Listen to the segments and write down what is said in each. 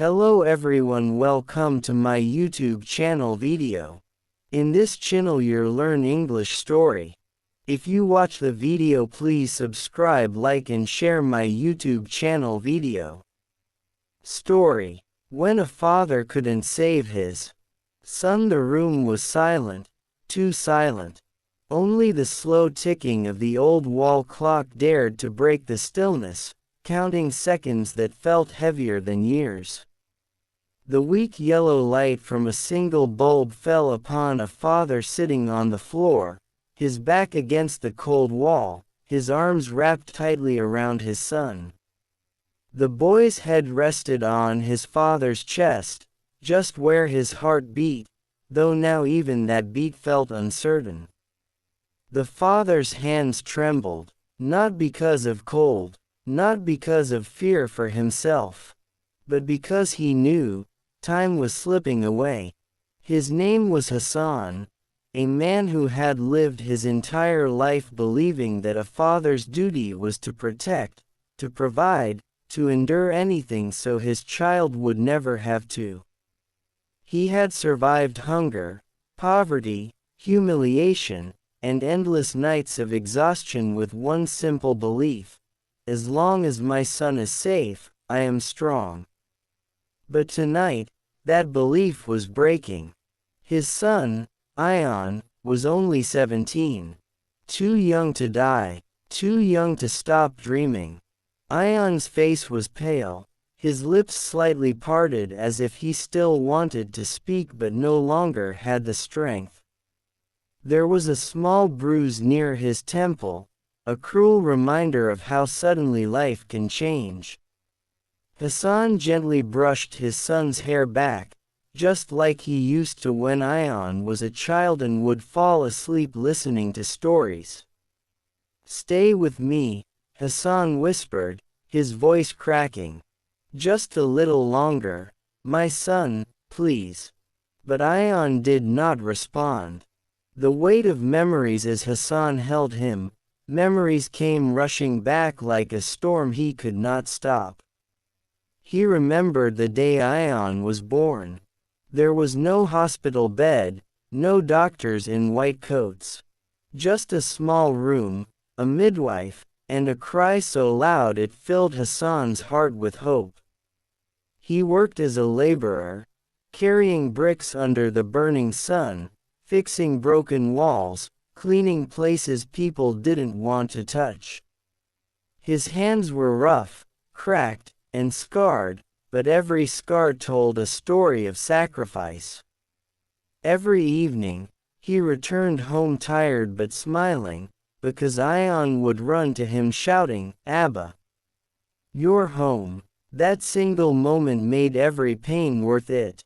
Hello everyone, welcome to my YouTube channel video. In this channel you'll learn English story. If you watch the video please subscribe, like and share my YouTube channel video. Story. When a father couldn't save his son, the room was silent, too silent. Only the slow ticking of the old wall clock dared to break the stillness, counting seconds that felt heavier than years. The weak yellow light from a single bulb fell upon a father sitting on the floor, his back against the cold wall, his arms wrapped tightly around his son. The boy's head rested on his father's chest, just where his heart beat, though now even that beat felt uncertain. The father's hands trembled, not because of cold, not because of fear for himself, but because he knew time was slipping away. His name was Hassan, a man who had lived his entire life believing that a father's duty was to protect, to provide, to endure anything so his child would never have to. He had survived hunger, poverty, humiliation, and endless nights of exhaustion with one simple belief: as long as my son is safe, I am strong. But tonight, that belief was breaking. His son, Ion, was only 17. Too young to die, too young to stop dreaming. Ion's face was pale, his lips slightly parted as if he still wanted to speak but no longer had the strength. There was a small bruise near his temple, a cruel reminder of how suddenly life can change. Hassan gently brushed his son's hair back, just like he used to when Ion was a child and would fall asleep listening to stories. "Stay with me," Hassan whispered, his voice cracking. "Just a little longer, my son, please." But Ion did not respond. The weight of memories as Hassan held him, memories came rushing back like a storm he could not stop. He remembered the day Ion was born. There was no hospital bed, no doctors in white coats. Just a small room, a midwife, and a cry so loud it filled Hassan's heart with hope. He worked as a laborer, carrying bricks under the burning sun, fixing broken walls, cleaning places people didn't want to touch. His hands were rough, cracked, and scarred, but every scar told a story of sacrifice. Every evening, he returned home tired but smiling, because Ion would run to him shouting, "Abba, you're home." That single moment made every pain worth it.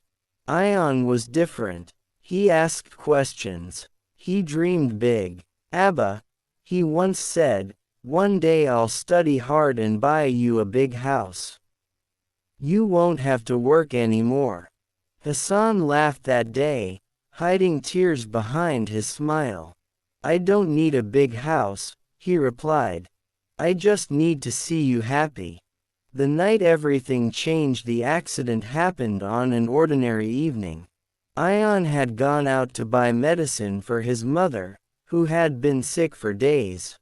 Ion was different. He asked questions. He dreamed big. "Abba," he once said, "one day I'll study hard and buy you a big house. You won't have to work anymore." Hassan laughed that day, hiding tears behind his smile. "I don't need a big house," he replied. "I just need to see you happy." The night everything changed, the accident happened on an ordinary evening. Ion had gone out to buy medicine for his mother, who had been sick for days.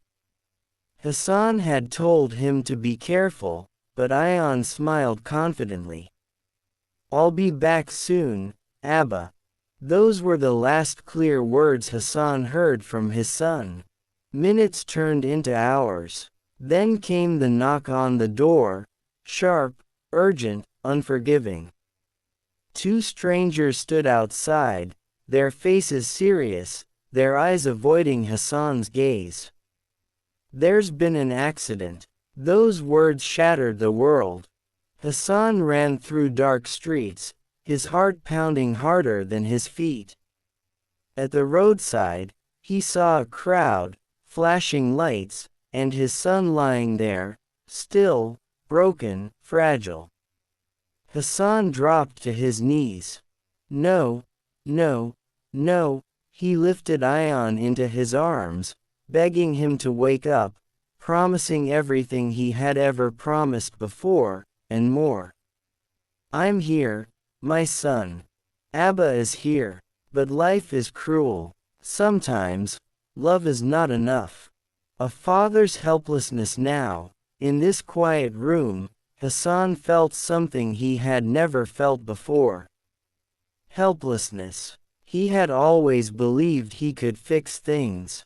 Hassan had told him to be careful, but Ion smiled confidently. "I'll be back soon, Abba." Those were the last clear words Hassan heard from his son. Minutes turned into hours. Then came the knock on the door, sharp, urgent, unforgiving. Two strangers stood outside, their faces serious, their eyes avoiding Hassan's gaze. "There's been an accident." Those words shattered the world. Hassan ran through dark streets, his heart pounding harder than his feet. At the roadside, he saw a crowd, flashing lights, and his son lying there, still, broken, fragile. Hassan dropped to his knees. "No, no, no." He lifted Ion into his arms, begging him to wake up, promising everything he had ever promised before, and more. I'm here, my son. Abba is here. But life is cruel. Sometimes, love is not enough. A father's helplessness now. In this quiet room, Hassan felt something he had never felt before. Helplessness. He had always believed he could fix things.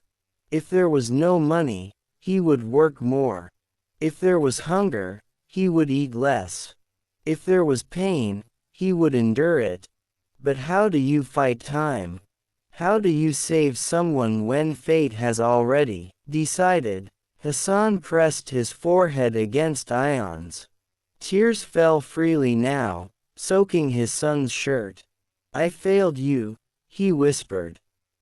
If there was no money, he would work more. If there was hunger, he would eat less. If there was pain, he would endure it. But how do you fight time? How do you save someone when fate has already decided? Hassan pressed his forehead against Ion's. Tears fell freely now, soaking his son's shirt. I failed you, he whispered.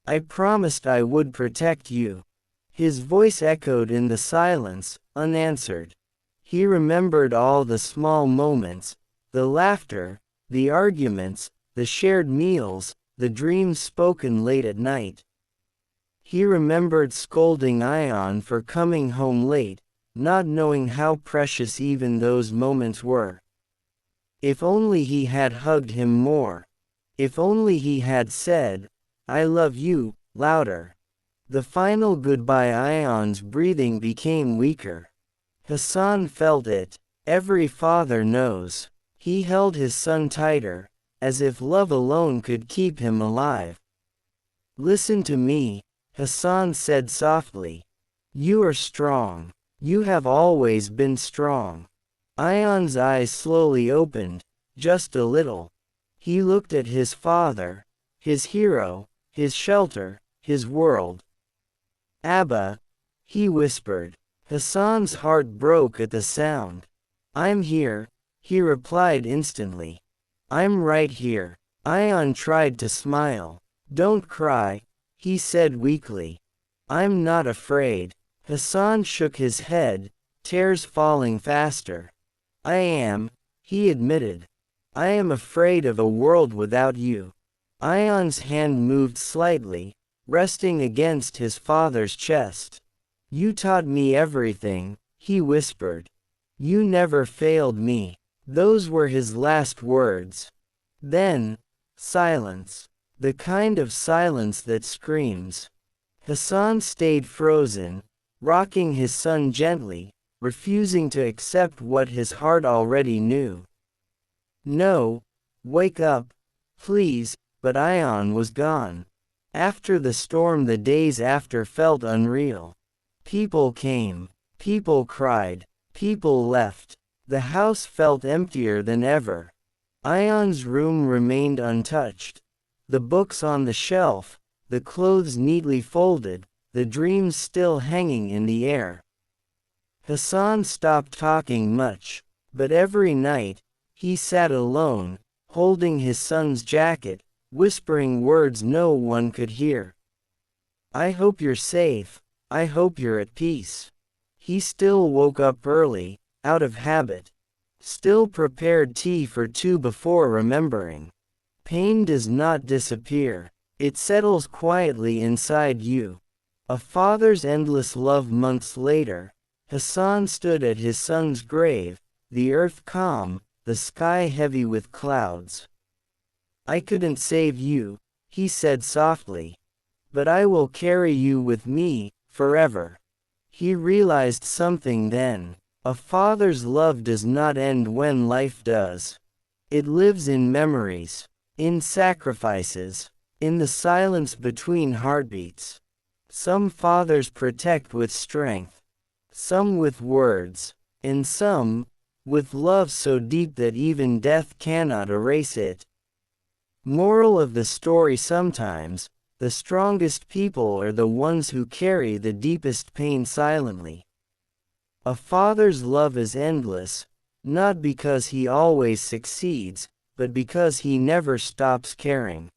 I promised I would protect you. His voice echoed in the silence, unanswered. He remembered all the small moments, the laughter, the arguments, the shared meals, the dreams spoken late at night. He remembered scolding Ion for coming home late, not knowing how precious even those moments were. If only he had hugged him more. If only he had said, I love you, louder. The final goodbye. Ion's breathing became weaker. Hassan felt it. Every father knows. He held his son tighter, as if love alone could keep him alive. Listen to me, Hassan said softly. You are strong. You have always been strong. Ion's eyes slowly opened, just a little. He looked at his father, his hero, his shelter, his world. Abba, he whispered. Hassan's heart broke at the sound. I'm here, he replied instantly. I'm right here. Ion tried to smile. Don't cry, he said weakly. I'm not afraid. Hassan shook his head, tears falling faster. I am, he admitted. I am afraid of a world without you. Ion's hand moved slightly, resting against his father's chest. You taught me everything, he whispered. You never failed me. Those were his last words. Then, silence. The kind of silence that screams. Hassan stayed frozen, rocking his son gently, refusing to accept what his heart already knew. No, wake up, please, but Ion was gone. After the storm, the days after felt unreal. People came, people cried, people left. The house felt emptier than ever. Ion's room remained untouched. The books on the shelf, the clothes neatly folded, the dreams still hanging in the air. Hassan stopped talking much, but every night, he sat alone, holding his son's jacket, whispering words no one could hear. I hope you're safe, I hope you're at peace. He still woke up early, out of habit. Still prepared tea for two before remembering. Pain does not disappear. It settles quietly inside you. A father's endless love. Months later, Hassan stood at his son's grave, the earth calm, the sky heavy with clouds. I couldn't save you, he said softly. But I will carry you with me, forever. He realized something then. A father's love does not end when life does. It lives in memories, in sacrifices, in the silence between heartbeats. Some fathers protect with strength, some with words, and some with love so deep that even death cannot erase it. Moral of the story: sometimes, the strongest people are the ones who carry the deepest pain silently. A father's love is endless, not because he always succeeds, but because he never stops caring.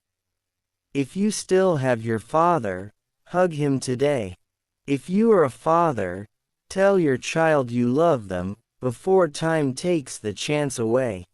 If you still have your father, hug him today. If you are a father, tell your child you love them, before time takes the chance away.